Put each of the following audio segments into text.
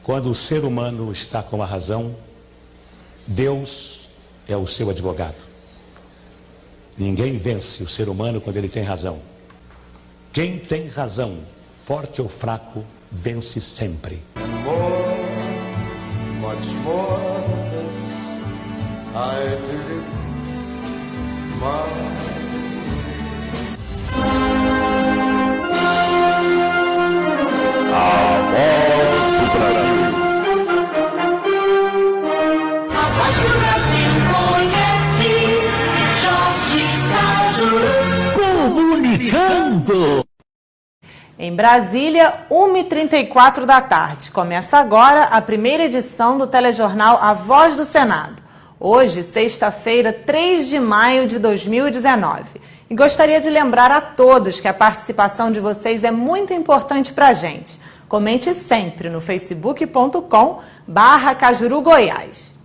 Quando o ser humano está com a razão, Deus é o seu advogado. Ninguém vence o ser humano quando ele tem razão. Quem tem razão, forte ou fraco, vence sempre. And more, much more than this, I did it my A voz do Brasil. A voz do Brasil conhece Jorge Cajuru. Comunicando. Em Brasília, 1h34 da tarde. Começa agora a primeira edição do telejornal A Voz do Senado. Hoje, sexta-feira, 3 de maio de 2019. E gostaria de lembrar a todos que a participação de vocês é muito importante para a gente. Comente sempre no facebook.com/Cajuru Goiás.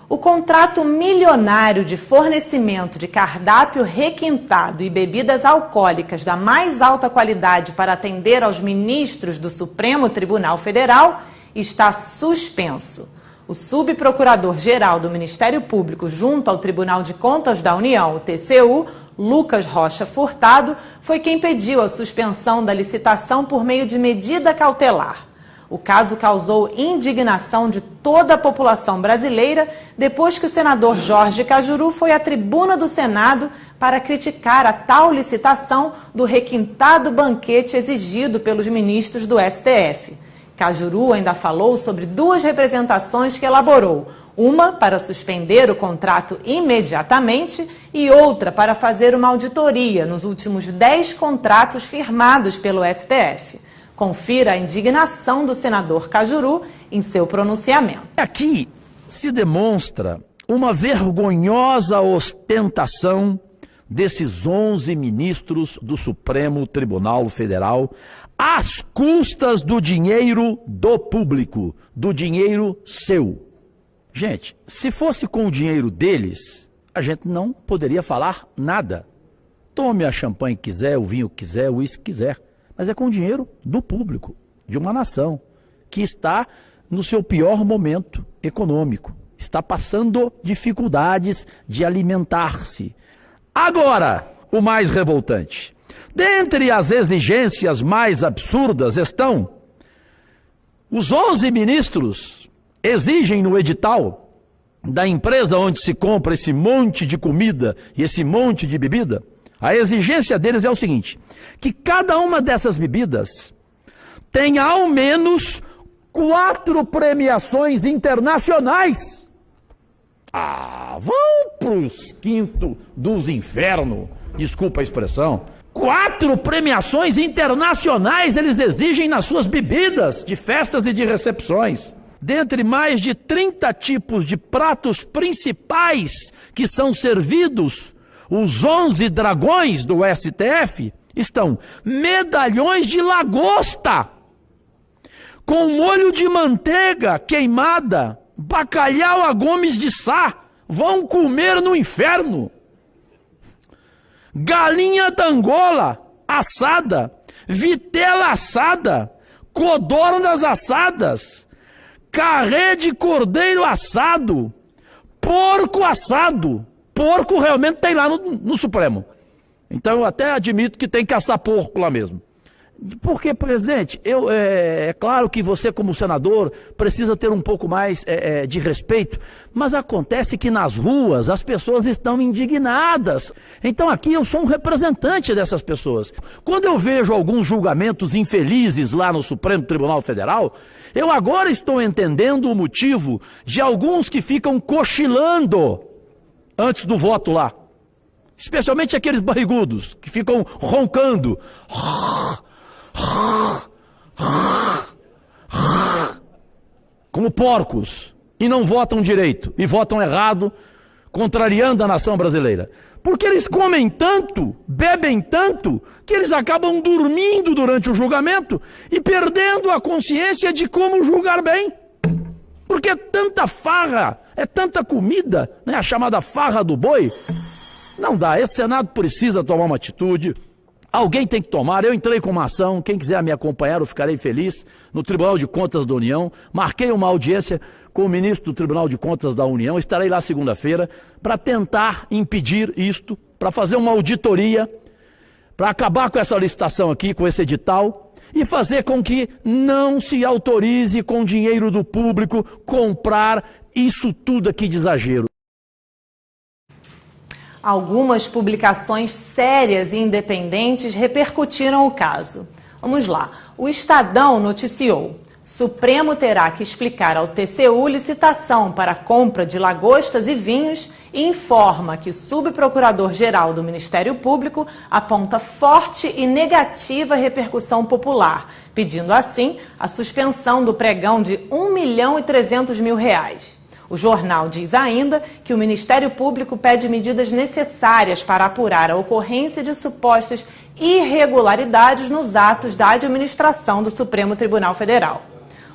O contrato milionário de fornecimento de cardápio requintado e bebidas alcoólicas da mais alta qualidade para atender aos ministros do Supremo Tribunal Federal está suspenso. O subprocurador-geral do Ministério Público junto ao Tribunal de Contas da União, o TCU, Lucas Rocha Furtado, foi quem pediu a suspensão da licitação por meio de medida cautelar. O caso causou indignação de toda a população brasileira depois que o senador Jorge Cajuru foi à tribuna do Senado para criticar a tal licitação do requintado banquete exigido pelos ministros do STF. Cajuru ainda falou sobre duas representações que elaborou, uma para suspender o contrato imediatamente e outra para fazer uma auditoria nos últimos 10 contratos firmados pelo STF. Confira a indignação do senador Cajuru em seu pronunciamento. Aqui se demonstra uma vergonhosa ostentação desses 11 ministros do Supremo Tribunal Federal às custas do dinheiro do público, do dinheiro seu. Gente, se fosse com o dinheiro deles, a gente não poderia falar nada. Tome a champanhe que quiser, o vinho que quiser, o uísque que quiser. Mas é com o dinheiro do público, de uma nação, que está no seu pior momento econômico. Está passando dificuldades de alimentar-se. Agora, o mais revoltante. Dentre as exigências mais absurdas estão: os 11 ministros exigem no edital da empresa onde se compra esse monte de comida e esse monte de bebida, a exigência deles é o seguinte: que cada uma dessas bebidas tenha ao menos 4 premiações internacionais. Vão pros quintos dos infernos, desculpa a expressão. 4 premiações internacionais eles exigem nas suas bebidas de festas e de recepções. Dentre mais de 30 tipos de pratos principais que são servidos, os 11 dragões do STF, estão medalhões de lagosta, com molho de manteiga queimada, bacalhau a Gomes de Sá, vão comer no inferno. Galinha d'Angola assada, vitela assada, codornas assadas, carré de cordeiro assado, porco assado. Porco realmente tem lá no Supremo. Então eu até admito que tem que assar porco lá mesmo. Porque, presidente, é claro que você como senador precisa ter um pouco mais de respeito, mas acontece que nas ruas as pessoas estão indignadas. Então aqui eu sou um representante dessas pessoas. Quando eu vejo alguns julgamentos infelizes lá no Supremo Tribunal Federal, eu agora estou entendendo o motivo de alguns que ficam cochilando antes do voto lá. Especialmente aqueles barrigudos que ficam roncando. Como porcos, e não votam direito, e votam errado, contrariando a nação brasileira. Porque eles comem tanto, bebem tanto, que eles acabam dormindo durante o julgamento e perdendo a consciência de como julgar bem. Porque é tanta farra, é tanta comida, né, a chamada farra do boi. Não dá, esse Senado precisa tomar uma atitude. Alguém tem que tomar. Eu entrei com uma ação, quem quiser me acompanhar, eu ficarei feliz, no Tribunal de Contas da União. Marquei uma audiência com o ministro do Tribunal de Contas da União, estarei lá segunda-feira, para tentar impedir isto, para fazer uma auditoria, para acabar com essa licitação aqui, com esse edital, e fazer com que não se autorize com dinheiro do público comprar isso tudo aqui de exagero. Algumas publicações sérias e independentes repercutiram o caso. Vamos lá. O Estadão noticiou: Supremo terá que explicar ao TCU licitação para compra de lagostas e vinhos e informa que o subprocurador-geral do Ministério Público aponta forte e negativa repercussão popular, pedindo assim a suspensão do pregão de R$1.300.000. O jornal diz ainda que o Ministério Público pede medidas necessárias para apurar a ocorrência de supostas irregularidades nos atos da administração do Supremo Tribunal Federal.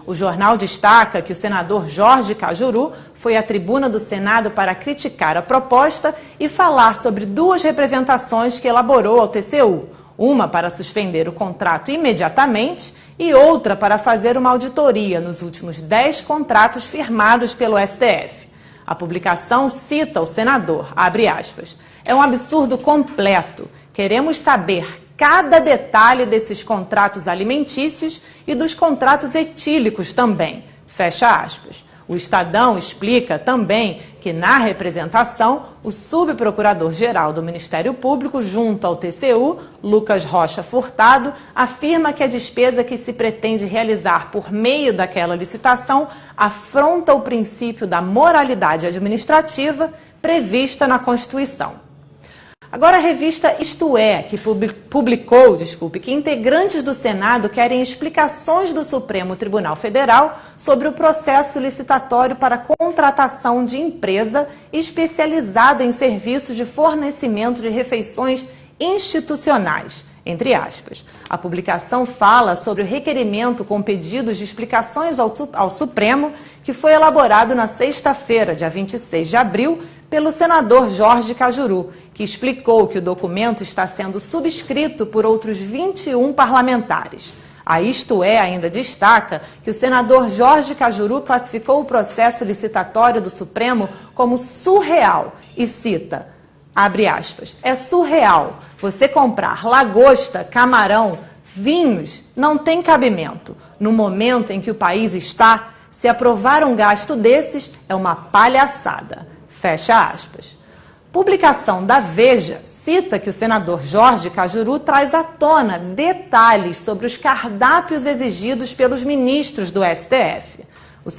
O jornal destaca que o senador Jorge Cajuru foi à tribuna do Senado para criticar a proposta e falar sobre duas representações que elaborou ao TCU, uma para suspender o contrato imediatamente e outra para fazer uma auditoria nos últimos 10 contratos firmados pelo STF. A publicação cita o senador, abre aspas, é um absurdo completo. Queremos saber cada detalhe desses contratos alimentícios e dos contratos etílicos também, fecha aspas. O Estadão explica também que, na representação, o subprocurador-geral do Ministério Público, junto ao TCU, Lucas Rocha Furtado, afirma que a despesa que se pretende realizar por meio daquela licitação afronta o princípio da moralidade administrativa prevista na Constituição. Agora a revista Isto É, que publicou que integrantes do Senado querem explicações do Supremo Tribunal Federal sobre o processo licitatório para contratação de empresa especializada em serviços de fornecimento de refeições institucionais, entre aspas. A publicação fala sobre o requerimento com pedidos de explicações ao Supremo que foi elaborado na sexta-feira, dia 26 de abril, pelo senador Jorge Cajuru, que explicou que o documento está sendo subscrito por outros 21 parlamentares. A Isto É ainda destaca que o senador Jorge Cajuru classificou o processo licitatório do Supremo como surreal e cita, abre aspas, é surreal você comprar lagosta, camarão, vinhos, não tem cabimento. No momento em que o país está, se aprovar um gasto desses, é uma palhaçada. Fecha aspas. Publicação da Veja cita que o senador Jorge Cajuru traz à tona detalhes sobre os cardápios exigidos pelos ministros do STF. O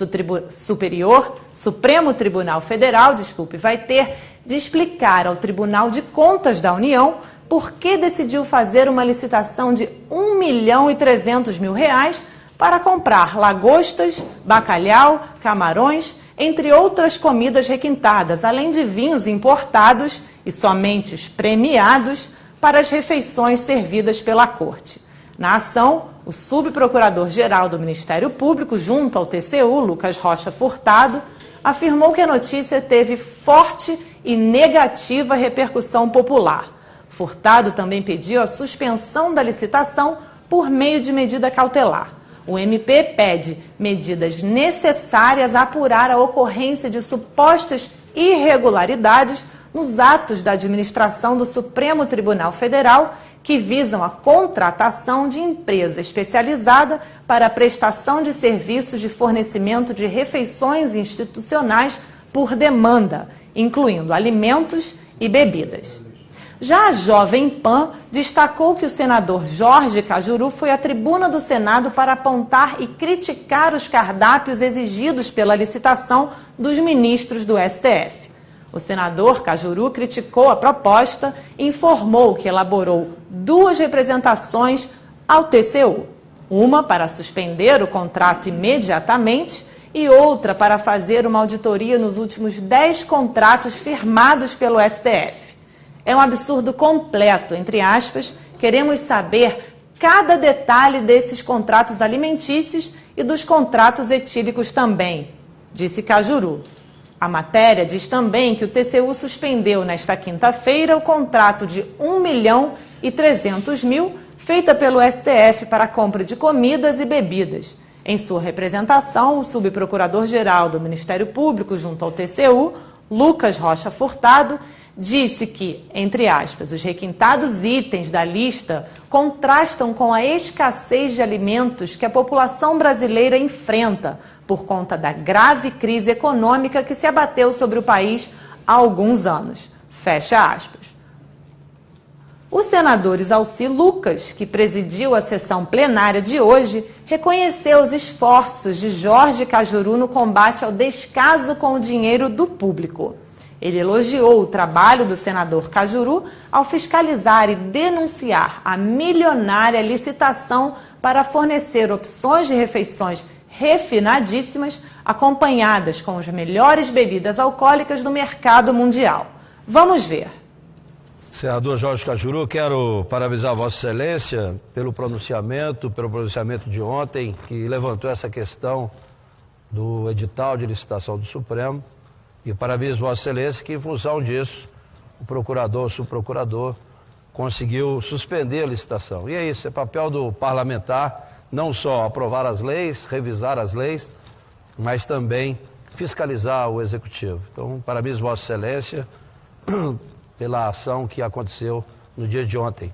Supremo Tribunal Federal, vai ter de explicar ao Tribunal de Contas da União por que decidiu fazer uma licitação de R$1.300.000 para comprar lagostas, bacalhau, camarões, entre outras comidas requintadas, além de vinhos importados e somente os premiados para as refeições servidas pela Corte. Na ação, o subprocurador-geral do Ministério Público, junto ao TCU, Lucas Rocha Furtado, afirmou que a notícia teve forte e negativa repercussão popular. Furtado também pediu a suspensão da licitação por meio de medida cautelar. O MP pede medidas necessárias a apurar a ocorrência de supostas irregularidades nos atos da administração do Supremo Tribunal Federal que visam a contratação de empresa especializada para a prestação de serviços de fornecimento de refeições institucionais por demanda, incluindo alimentos e bebidas. Já a Jovem Pan destacou que o senador Jorge Cajuru foi à tribuna do Senado para apontar e criticar os cardápios exigidos pela licitação dos ministros do STF. O senador Cajuru criticou a proposta e informou que elaborou duas representações ao TCU, uma para suspender o contrato imediatamente e outra para fazer uma auditoria nos últimos 10 contratos firmados pelo STF. É um absurdo completo, entre aspas, queremos saber cada detalhe desses contratos alimentícios e dos contratos etílicos também, disse Cajuru. A matéria diz também que o TCU suspendeu nesta quinta-feira o contrato de e 300 mil feita pelo STF para a compra de comidas e bebidas. Em sua representação, o subprocurador-geral do Ministério Público junto ao TCU, Lucas Rocha Furtado, disse que, entre aspas, os requintados itens da lista contrastam com a escassez de alimentos que a população brasileira enfrenta por conta da grave crise econômica que se abateu sobre o país há alguns anos. Fecha aspas. O senador Isalci Lucas, que presidiu a sessão plenária de hoje, reconheceu os esforços de Jorge Cajuru no combate ao descaso com o dinheiro do público. Ele elogiou o trabalho do senador Cajuru ao fiscalizar e denunciar a milionária licitação para fornecer opções de refeições refinadíssimas, acompanhadas com as melhores bebidas alcoólicas do mercado mundial. Vamos ver. Senador Jorge Cajuru, quero parabenizar Vossa Excelência pelo pronunciamento de ontem, que levantou essa questão do edital de licitação do Supremo. E parabenizo Vossa Excelência que, em função disso, o procurador, o subprocurador, conseguiu suspender a licitação. E é isso, é papel do parlamentar, não só aprovar as leis, revisar as leis, mas também fiscalizar o Executivo. Então, parabenizo Vossa Excelência pela ação que aconteceu no dia de ontem.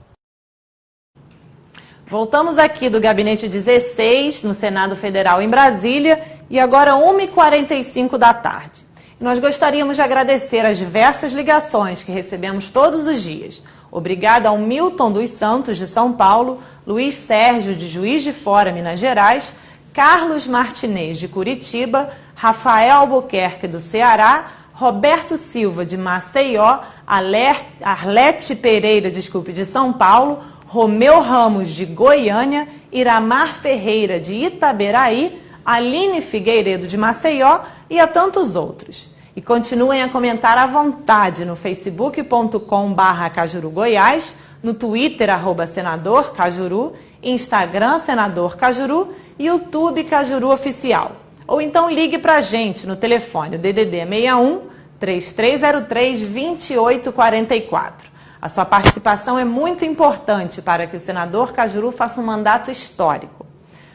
Voltamos aqui do Gabinete 16, no Senado Federal em Brasília, e agora 1h45 da tarde. Nós gostaríamos de agradecer as diversas ligações que recebemos todos os dias. Obrigada ao Milton dos Santos, de São Paulo, Luiz Sérgio, de Juiz de Fora, Minas Gerais, Carlos Martinez, de Curitiba, Rafael Albuquerque, do Ceará, Roberto Silva, de Maceió, Arlete Pereira, de São Paulo, Romeu Ramos, de Goiânia, Iramar Ferreira, de Itaberaí, Aline Figueiredo, de Maceió e a tantos outros. E continuem a comentar à vontade no facebook.com/CajuruGoiás, no Twitter, @Senador Cajuru, Instagram, Senador Cajuru, YouTube Cajuru Oficial. Ou então ligue para a gente no telefone DDD 61 3303 2844. A sua participação é muito importante para que o senador Cajuru faça um mandato histórico.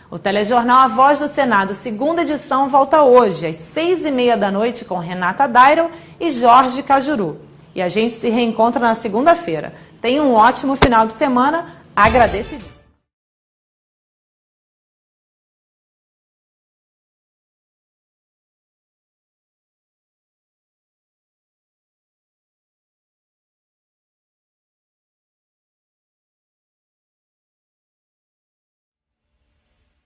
O telejornal A Voz do Senado, segunda edição, volta hoje, às 6h30 da noite, com Renata Dairon e Jorge Cajuru. E a gente se reencontra na segunda-feira. Tenha um ótimo final de semana. Agradeço.